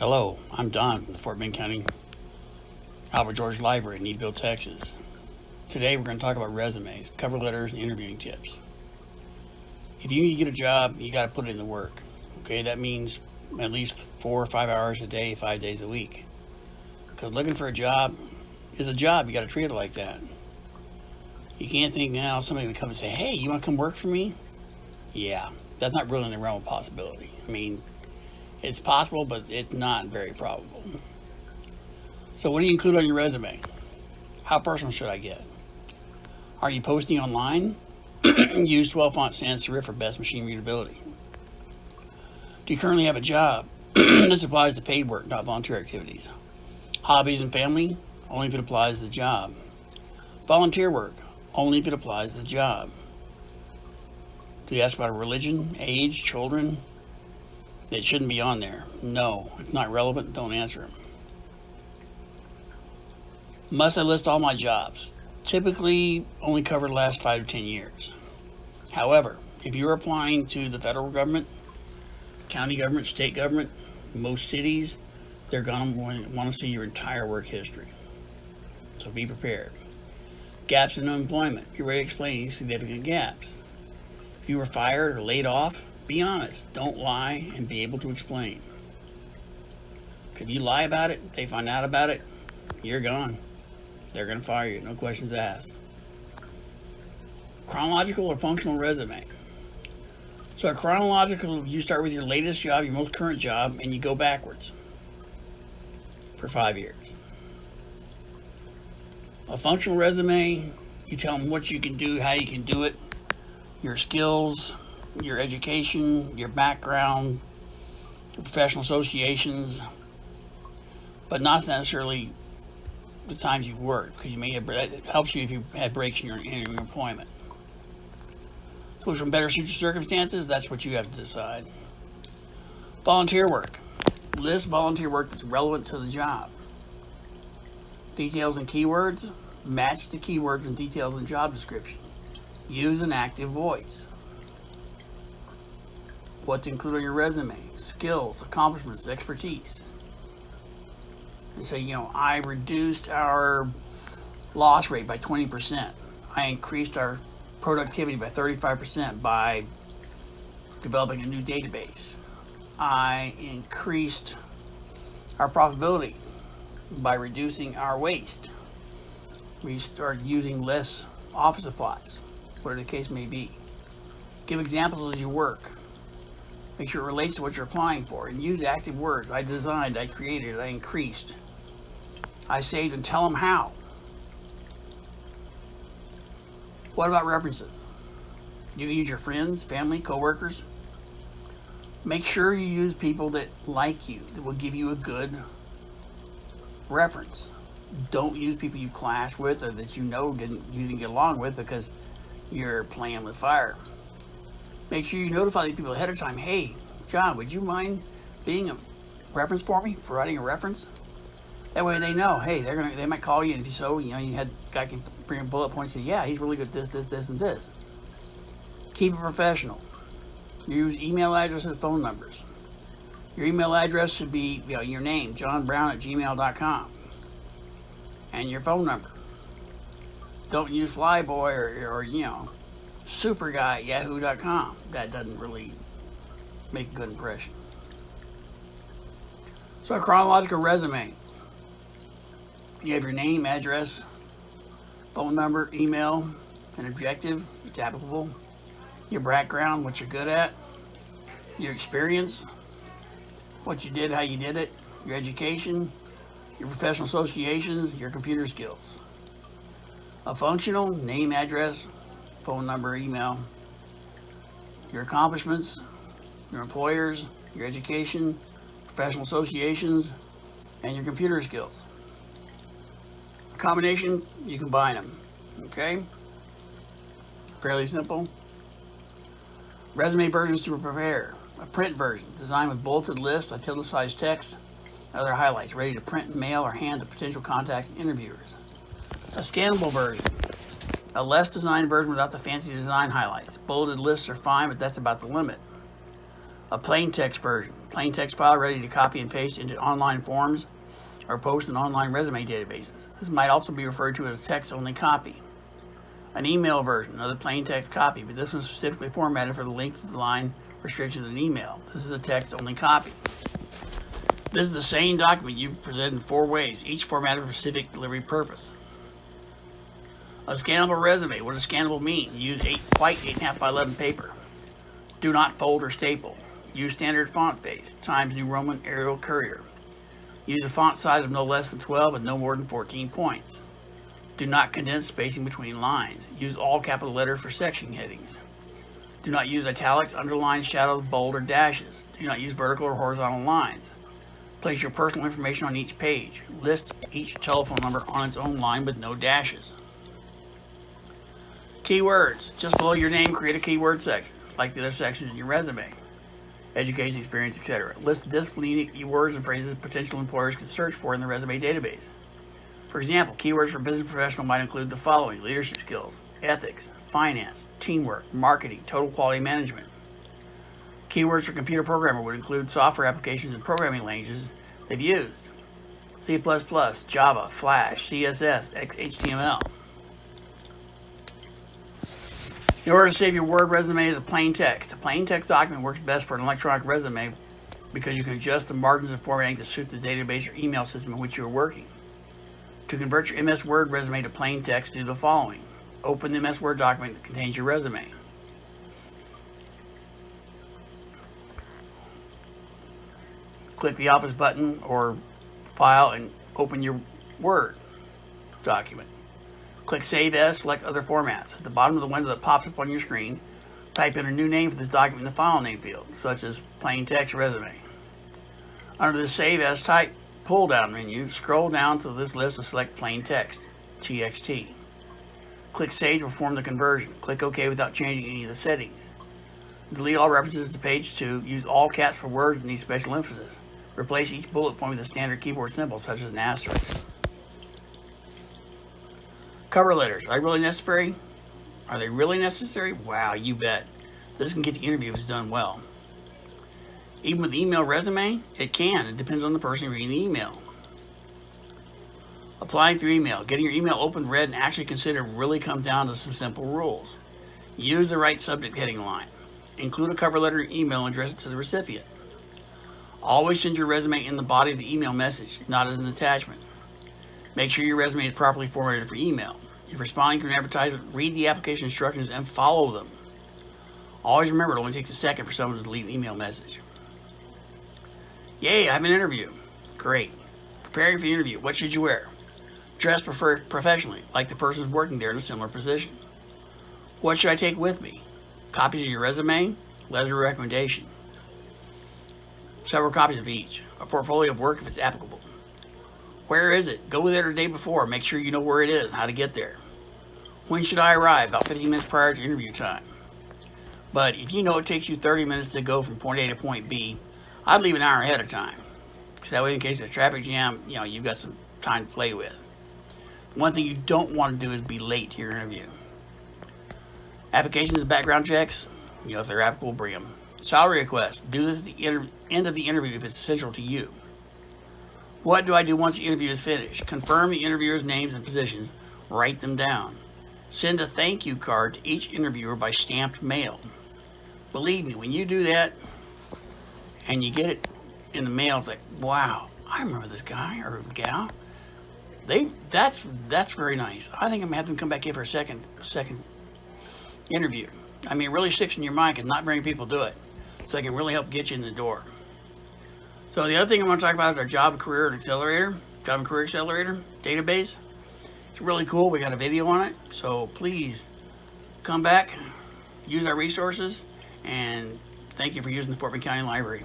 Hello, I'm Don from the Fort Bend County Albert George Library in Needville, Texas. Today we're going to talk about resumes, cover letters, and interviewing tips. If you need to get a job, you got to put in the work. Okay, that means at least 4 or 5 hours a day, 5 days a week. Because looking for a job is a job. You got to treat it like that. You can't think now somebody's going to come and say, "Hey, you want to come work for me?" Yeah, that's not really in the realm of possibility. I mean, it's possible, but it's not very probable. So what do you include on your resume? How personal should I get? Are you posting online? Use 12 font sans serif for best machine readability. Do you currently have a job? This applies to paid work, not volunteer activities. Hobbies and family? Only if it applies to the job. Volunteer work? Only if it applies to the job. Do you ask about religion, age, children? It shouldn't be on there. No, it's not relevant. Don't answer them. Must I list all my jobs? Typically only cover the last 5 to 10 years. However, if you're applying to the federal government, county government, state government, most cities, they're going to want to see your entire work history. So be prepared. Gaps in employment. Be ready to explain any significant gaps. If you were fired or laid off, be honest. Don't lie and be able to explain. If you lie about it, they find out about it, you're gone. They're going to fire you. No questions asked. Chronological or functional resume. So a chronological, you start with your latest job, your most current job, and you go backwards for 5 years. A functional resume, you tell them what you can do, how you can do it, your skills, your education, your background, your professional associations, but not necessarily the times you've worked, because you may have, it helps you if you've had breaks in your employment. So which one better suits your circumstances? That's what you have to decide. Volunteer work. List volunteer work that's relevant to the job. Details and keywords. Match the keywords and details in job description. Use an active voice. What to include on your resume. Skills, accomplishments, expertise. And say, I reduced our loss rate by 20%. I increased our productivity by 35% by developing a new database. I increased our profitability by reducing our waste. We started using less office supplies, whatever the case may be. Give examples as you work. Make sure it relates to what you're applying for, and use active words. I designed, I created, I increased, I saved, and tell them how. What about references? You can use your friends, family, coworkers. Make sure you use people that like you, that will give you a good reference. Don't use people you clash with or that you didn't get along with because you're playing with fire. Make sure you notify these people ahead of time. Hey, John, would you mind being a reference for me, providing a reference? That way they know, hey, they might call you, and if so, you had guy can bring bullet points and say, yeah, he's really good at this, and this. Keep it professional. Use email addresses, phone numbers. Your email address should be your name, johnbrown@gmail.com, and your phone number. Don't use flyboy or superguy@yahoo.com. That doesn't really make a good impression. So a chronological resume. You have your name, address, phone number, email, an objective, it's applicable, your background, what you're good at, your experience, what you did, how you did it, your education, your professional associations, your computer skills. A functional, name, address, phone number, email, your accomplishments, your employers, your education, professional associations, and your computer skills. Combination, you combine them. Okay? Fairly simple. Resume versions to prepare. A print version, designed with bulleted lists, italicized text, and other highlights, ready to print, mail, or hand to potential contacts and interviewers. A scannable version. A less designed version without the fancy design highlights. Bulleted lists are fine, but that's about the limit. A plain text version. plain text file ready to copy and paste into online forms or post in online resume databases. This might also be referred to as a text-only copy. An email version, another plain text copy, but this one's specifically formatted for the length of the line restrictions in email. This is a text-only copy. This is the same document you presented in 4 ways, each formatted for specific delivery purpose. A scannable resume. What does scannable mean? Use white 8.5 by 11 paper. Do not fold or staple. Use standard font face, Times New Roman Arial Courier. Use a font size of no less than 12 and no more than 14 points. Do not condense spacing between lines. Use all capital letters for section headings. Do not use italics, underlines, shadows, bold, or dashes. Do not use vertical or horizontal lines. Place your personal information on each page. List each telephone number on its own line with no dashes. Keywords. Just below your name, create a keyword section, like the other sections in your resume. Education, experience, etc. List the discipline words and phrases potential employers can search for in the resume database. For example, keywords for business professional might include the following: leadership skills, ethics, finance, teamwork, marketing, total quality management. Keywords for computer programmer would include software applications and programming languages they've used: C++, Java, Flash, CSS, HTML. In order to save your Word resume as a plain text, a plain text document works best for an electronic resume because you can adjust the margins and formatting to suit the database or email system in which you are working. To convert your MS Word resume to plain text, do the following. Open the MS Word document that contains your resume. Click the Office button or File and open your Word document. Click Save As, select other formats. At the bottom of the window that pops up on your screen, type in a new name for this document in the file name field, such as plain text resume. Under the Save As type pull-down menu, scroll down to this list and select plain text, TXT. Click Save to perform the conversion. Click OK without changing any of the settings. Delete all references to page 2. Use all caps for words that need special emphasis. Replace each bullet point with a standard keyboard symbol, such as an asterisk. Cover letters. Are they really necessary? Are they really necessary? Wow, you bet. This can get the interview if it's done well. Even with email resume, it can. It depends on the person reading the email. Applying through email. Getting your email opened, read, and actually considered really comes down to some simple rules. Use the right subject heading line. Include a cover letter in email and address it to the recipient. Always send your resume in the body of the email message, not as an attachment. Make sure your resume is properly formatted for email. If responding to an advertisement, read the application instructions and follow them. Always remember, it only takes a second for someone to delete an email message. Yay, I have an interview. Great. Preparing for the interview. What should you wear? Dress professionally, like the person who's working there in a similar position. What should I take with me? Copies of your resume, letter of recommendation. Several copies of each. A portfolio of work if it's applicable. Where is it? Go there the day before. Make sure you know where it is and how to get there. When should I arrive? About 15 minutes prior to interview time. But if you know it takes you 30 minutes to go from point A to point B, I'd leave an hour ahead of time. Because that way, in case of a traffic jam, you've got some time to play with. One thing you don't want to do is be late to your interview. Applications and background checks, if they're applicable, bring them. Salary requests. Do this at the end of the interview if it's essential to you. What do I do once the interview is finished? Confirm the interviewer's names and positions. Write them down. Send a thank you card to each interviewer by stamped mail. Believe me, when you do that and you get it in the mail, it's like, wow, I remember this guy or gal. That's very nice. I think I'm gonna have them come back in for a second interview. I mean, it really sticks in your mind because not very many people do it. So it can really help get you in the door. So the other thing I want to talk about is our Job and Career Accelerator, Job and Career Accelerator database. It's really cool. We got a video on it. So please come back, use our resources, and thank you for using the Fort Bend County Library.